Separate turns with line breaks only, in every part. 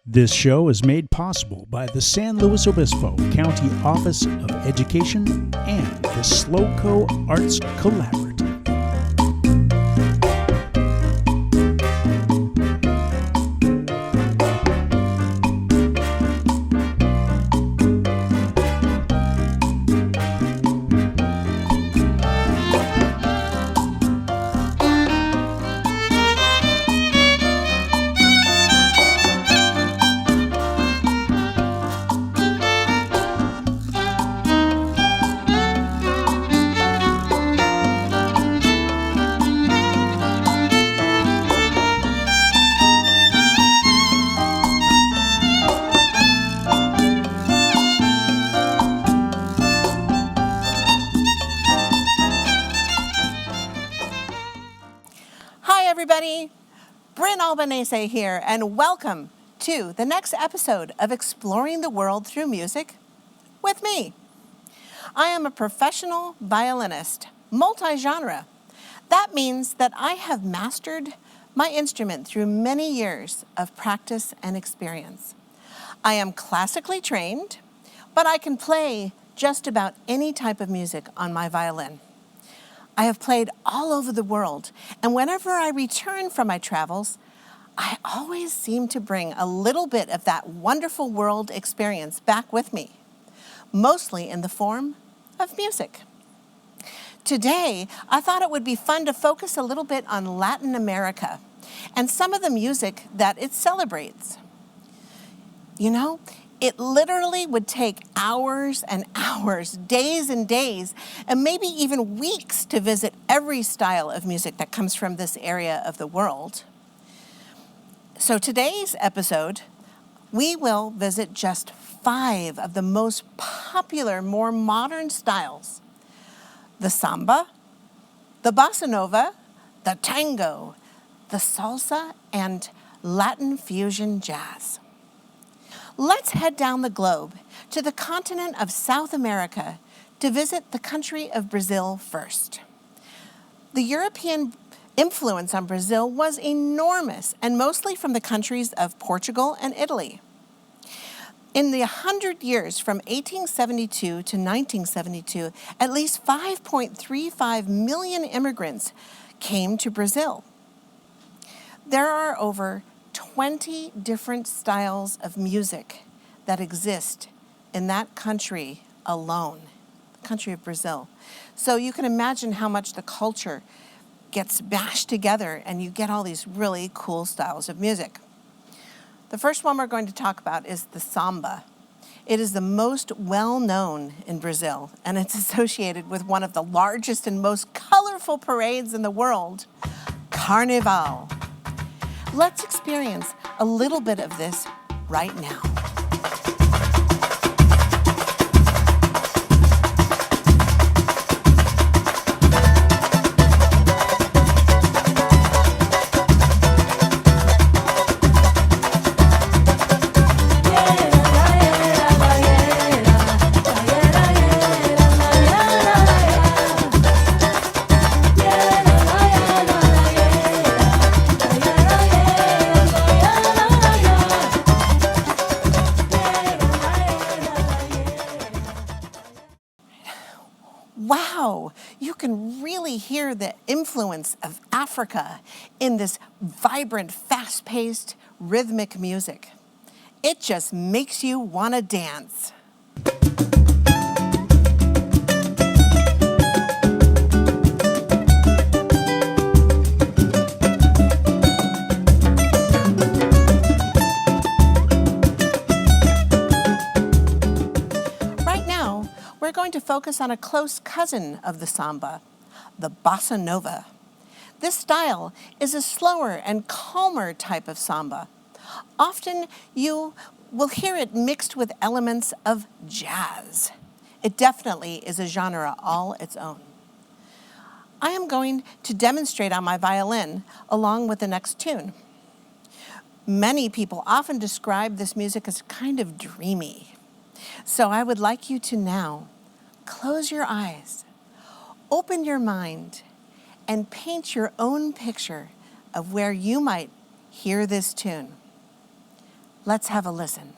This show is made possible by the San Luis Obispo County Office of Education and the SLOCO Arts Collaborative.
Everybody, Brynn Albanese here, and welcome to the next episode of Exploring the World Through Music with me. I am a professional violinist, multi-genre. That means that I have mastered my instrument through many years of practice and experience. I am classically trained, but I can play just about any type of music on my violin. I have played all over the world, and whenever I return from my travels, I always seem to bring a little bit of that wonderful world experience back with me, mostly in the form of music. Today, I thought it would be fun to focus a little bit on Latin America and some of the music that it celebrates. You know, it literally would take hours and hours, days and days, and maybe even weeks to visit every style of music that comes from this area of the world. So today's episode, we will visit just 5 of the most popular, more modern styles: the samba, the bossa nova, the tango, the salsa, and Latin fusion jazz. Let's head down the globe to the continent of South America to visit the country of Brazil first. The European influence on Brazil was enormous, and mostly from the countries of Portugal and Italy. In the 100 years from 1872 to 1972, at least 5.35 million immigrants came to Brazil. There are over 20 different styles of music that exist in that country alone, the country of Brazil. So you can imagine how much the culture gets bashed together and you get all these really cool styles of music. The first one we're going to talk about is the samba. It is the most well-known in Brazil, and it's associated with one of the largest and most colorful parades in the world, Carnival. Let's experience a little bit of this right now. Wow, you can really hear the influence of Africa in this vibrant, fast-paced, rhythmic music. It just makes you want to dance. We're going to focus on a close cousin of the samba, the bossa nova. This style is a slower and calmer type of samba. Often you will hear it mixed with elements of jazz. It definitely is a genre all its own. I am going to demonstrate on my violin along with the next tune. Many people often describe this music as kind of dreamy. So I would like you to now close your eyes, open your mind, and paint your own picture of where you might hear this tune. Let's have a listen.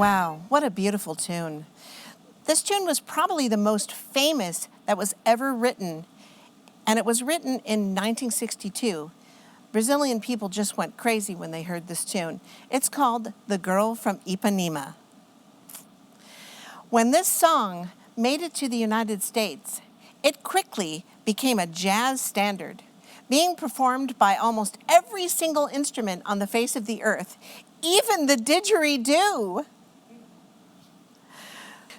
Wow, what a beautiful tune. This tune was probably the most famous that was ever written, and it was written in 1962. Brazilian people just went crazy when they heard this tune. It's called The Girl from Ipanema. When this song made it to the United States, it quickly became a jazz standard, being performed by almost every single instrument on the face of the earth, even the didgeridoo.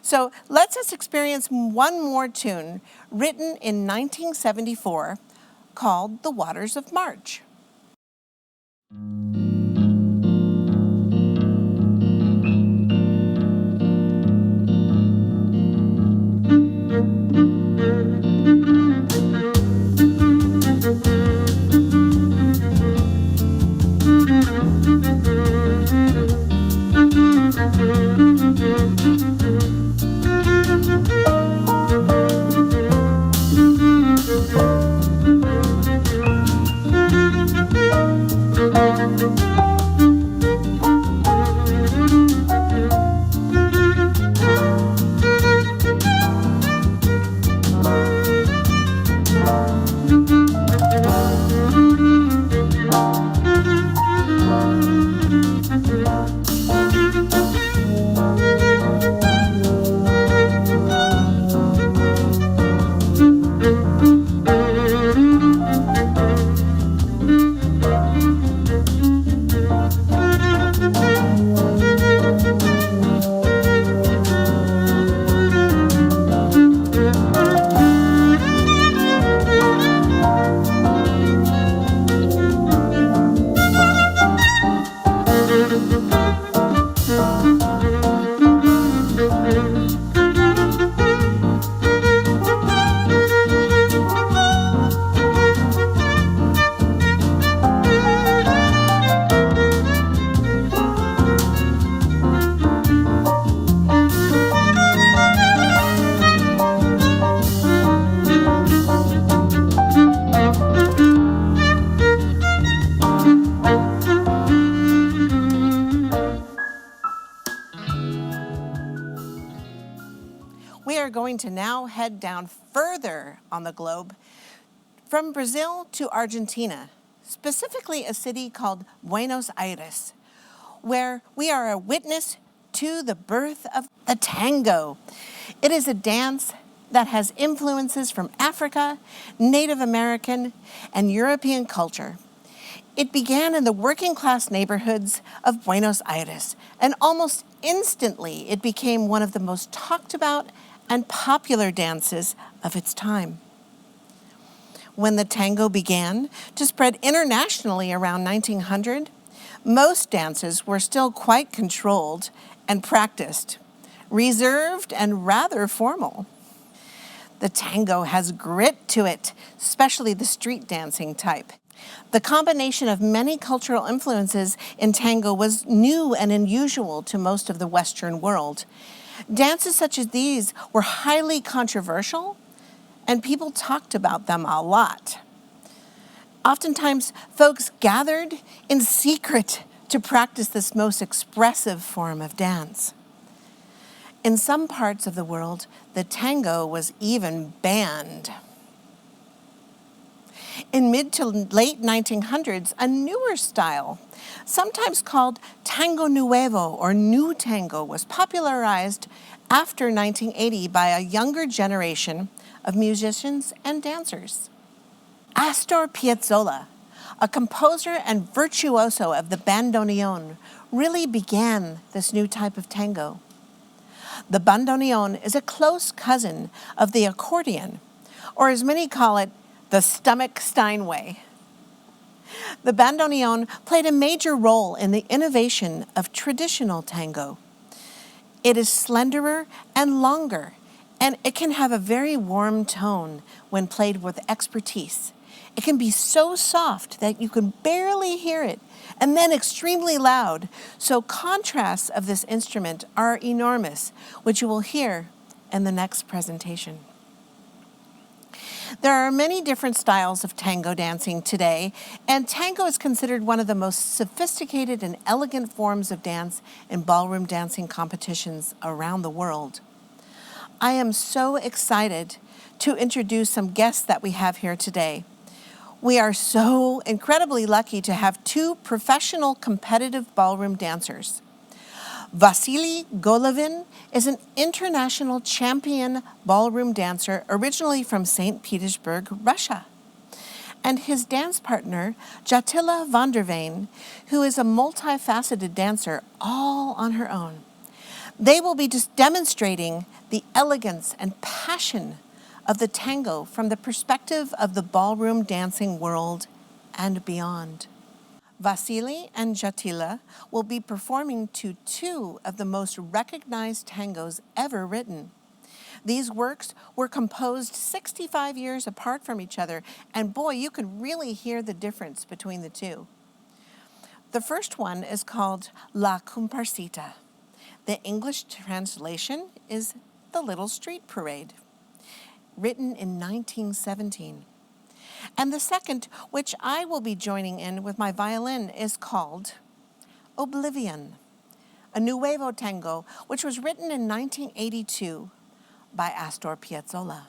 So let's just experience one more tune written in 1974 called The Waters of March. we are going to now head down further on the globe from Brazil to Argentina, specifically a city called Buenos Aires, where we are a witness to the birth of the tango. It is a dance that has influences from Africa, Native American, and European culture. It began in the working class neighborhoods of Buenos Aires, and almost instantly it became one of the most talked about and popular dances of its time. When the tango began to spread internationally around 1900, most dances were still quite controlled and practiced, reserved and rather formal. The tango has grit to it, especially the street dancing type. The combination of many cultural influences in tango was new and unusual to most of the Western world. Dances such as these were highly controversial, and people talked about them a lot. Oftentimes, folks gathered in secret to practice this most expressive form of dance. In some parts of the world, the tango was even banned. In mid to late 1900s, a newer style, sometimes called tango nuevo or new tango, was popularized after 1980 by a younger generation of musicians and dancers. Astor Piazzolla, a composer and virtuoso of the bandoneon, really began this new type of tango. The bandoneon is a close cousin of the accordion, or as many call it, the stomach Steinway. The bandoneon played a major role in the innovation of traditional tango. It is slenderer and longer, and it can have a very warm tone when played with expertise. It can be so soft that you can barely hear it, and then extremely loud. So contrasts of this instrument are enormous, which you will hear in the next presentation. There are many different styles of tango dancing today, and tango is considered one of the most sophisticated and elegant forms of dance in ballroom dancing competitions around the world. I am so excited to introduce some guests that we have here today. We are so incredibly lucky to have two professional competitive ballroom dancers. Vasily Golovin is an international champion ballroom dancer originally from St. Petersburg, Russia. And his dance partner, Jatila van der Veen, who is a multifaceted dancer all on her own. They will be just demonstrating the elegance and passion of the tango from the perspective of the ballroom dancing world and beyond. Vasily and Jatila will be performing to two of the most recognized tangos ever written. These works were composed 65 years apart from each other, and boy, you can really hear the difference between the two. The first one is called La Comparsita. The English translation is The Little Street Parade, written in 1917. And the second, which I will be joining in with my violin, is called Oblivion, a nuevo tango, which was written in 1982 by Astor Piazzolla.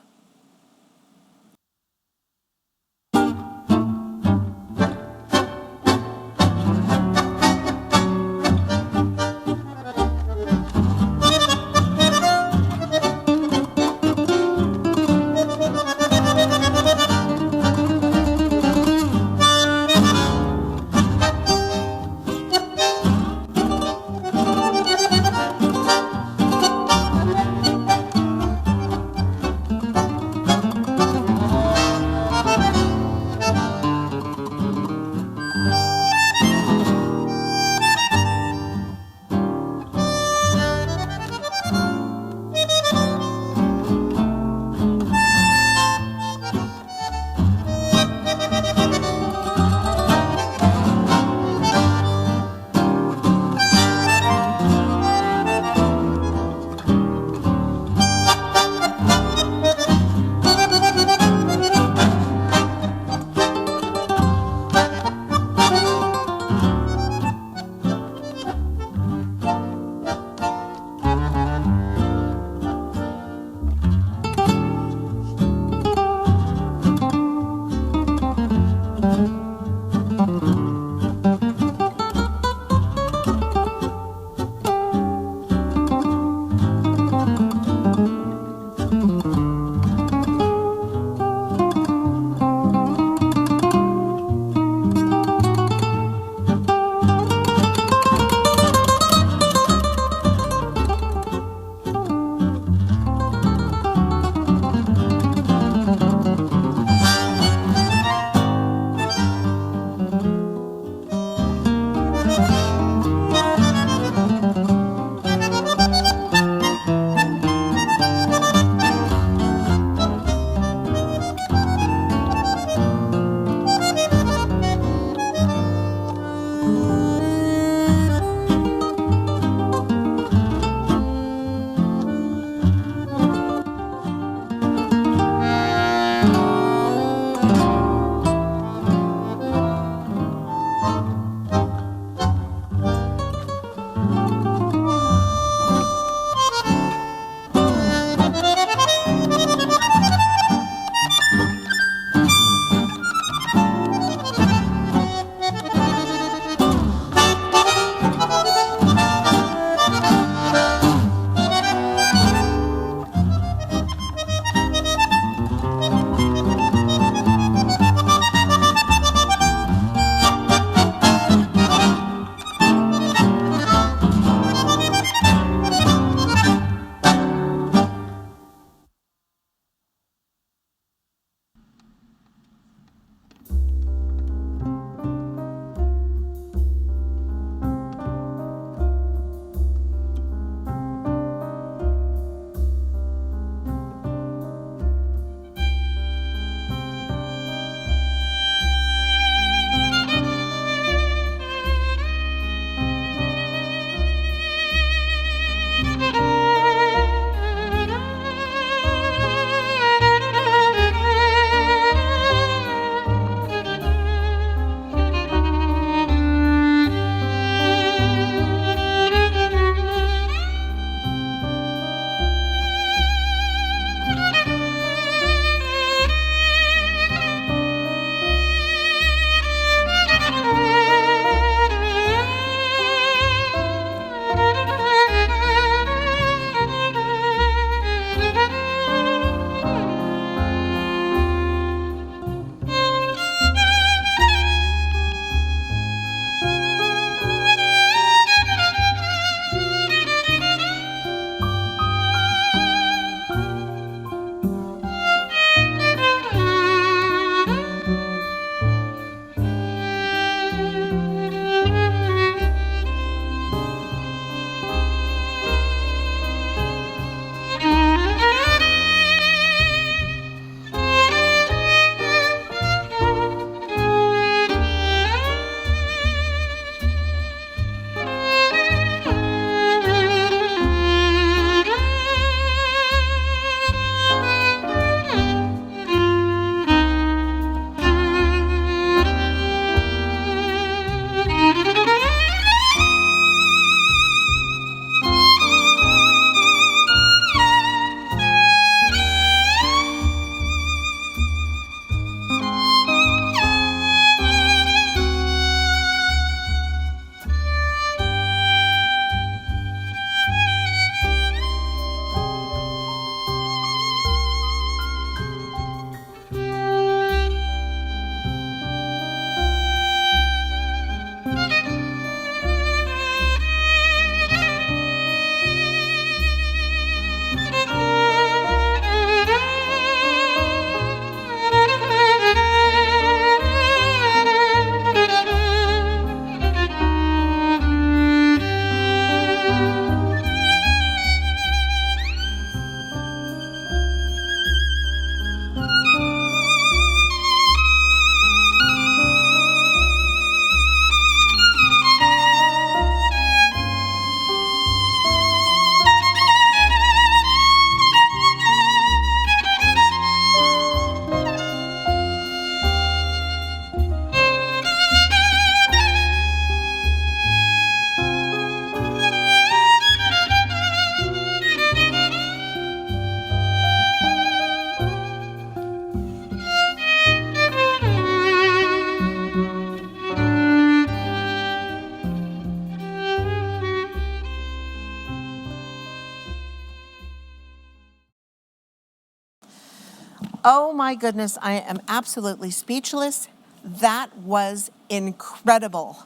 Oh my goodness, I am absolutely speechless. That was incredible.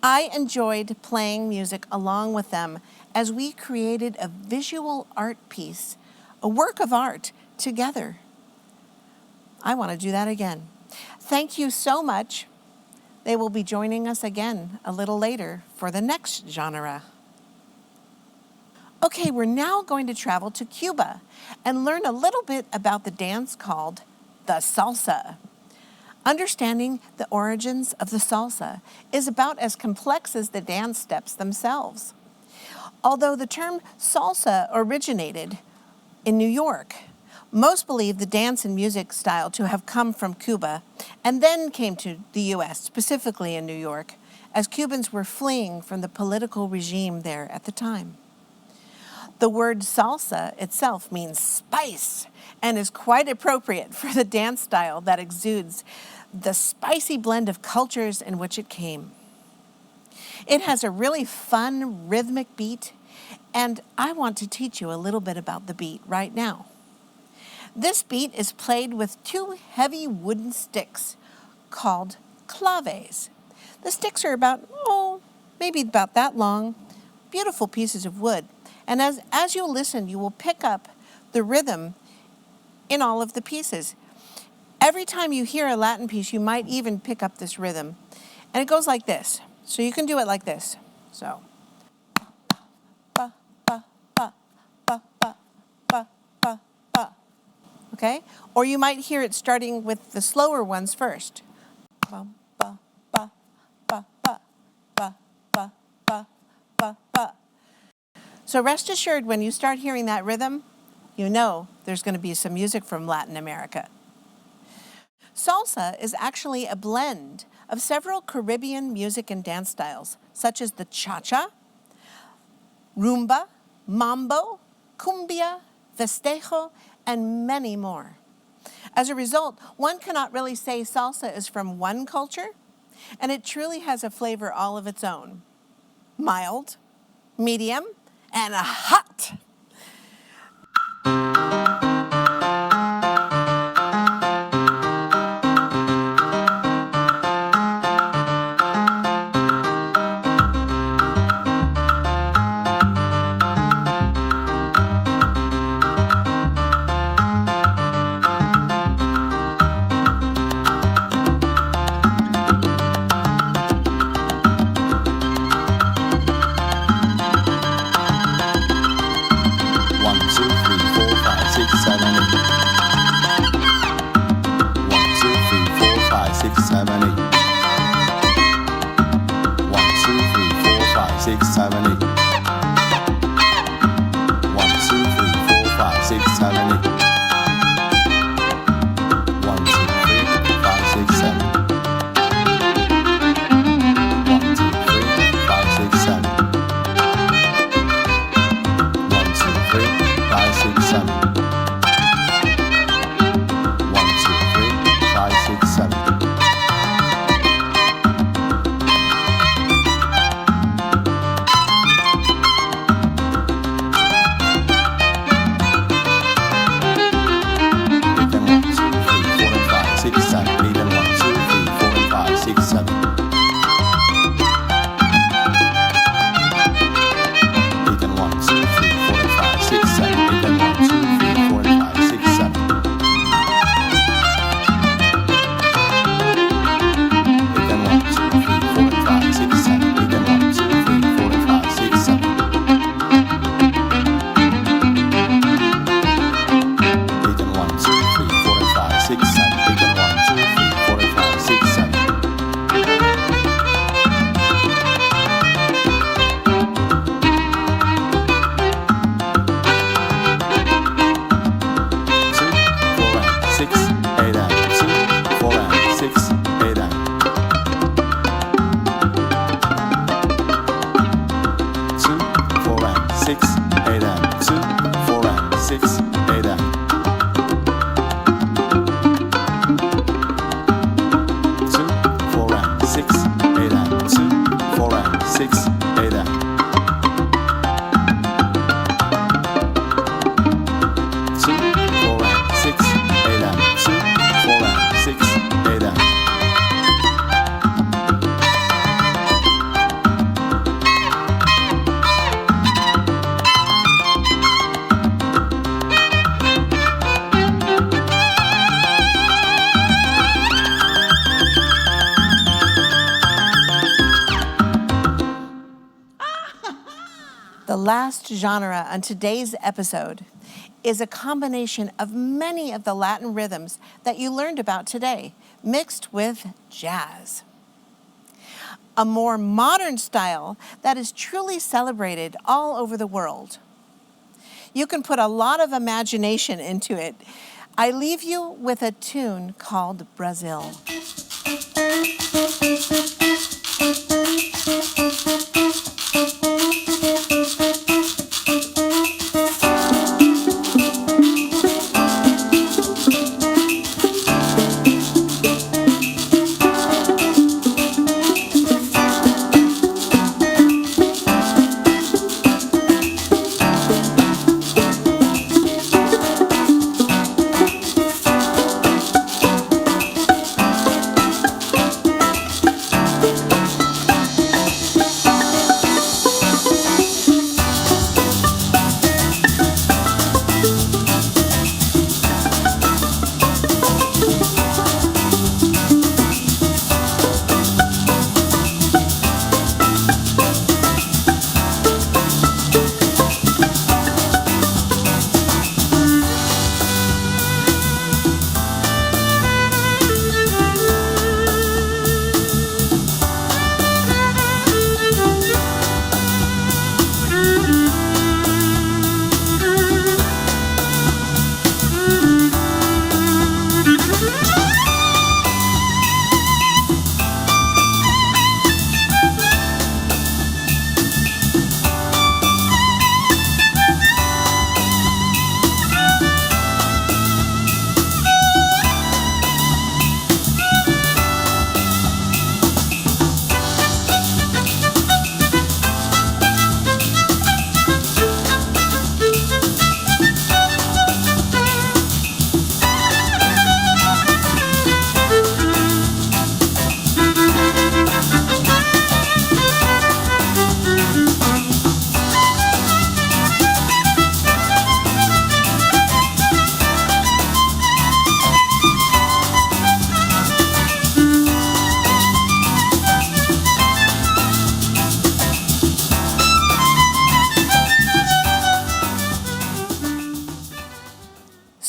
I enjoyed playing music along with them as we created a visual art piece, a work of art together. I want to do that again. Thank you so much. They will be joining us again a little later for the next genre. Okay, we're now going to travel to Cuba and learn a little bit about the dance called the salsa. Understanding the origins of the salsa is about as complex as the dance steps themselves. Although the term salsa originated in New York, most believe the dance and music style to have come from Cuba and then came to the U.S., specifically in New York, as Cubans were fleeing from the political regime there at the time. The word salsa itself means spice and is quite appropriate for the dance style that exudes the spicy blend of cultures in which it came. It has a really fun, rhythmic beat, and I want to teach you a little bit about the beat right now. This beat is played with two heavy wooden sticks called claves. The sticks are maybe about that long, beautiful pieces of wood. And as you listen, you will pick up the rhythm in all of the pieces. Every time you hear a Latin piece, you might even pick up this rhythm. And it goes like this. So you can do it like this. So. Ba, ba, ba, ba, ba, ba, ba, ba. Okay? Or you might hear it starting with the slower ones first. Ba, ba, ba, ba, ba, ba, ba, ba, ba, ba. So rest assured, when you start hearing that rhythm, you know there's going to be some music from Latin America. Salsa is actually a blend of several Caribbean music and dance styles, such as the cha-cha, rumba, mambo, cumbia, festejo, and many more. As a result, one cannot really say salsa is from one culture, and it truly has a flavor all of its own. Mild, medium, and hot. last genre on today's episode is a combination of many of the Latin rhythms that you learned about today, mixed with jazz. A more modern style that is truly celebrated all over the world. You can put a lot of imagination into it. I leave you with a tune called Brazil.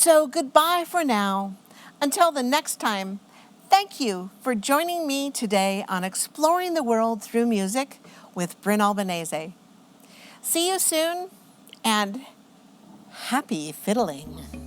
So goodbye for now. Until the next time, thank you for joining me today on Exploring the World Through Music with Brynn Albanese. See you soon, and happy fiddling.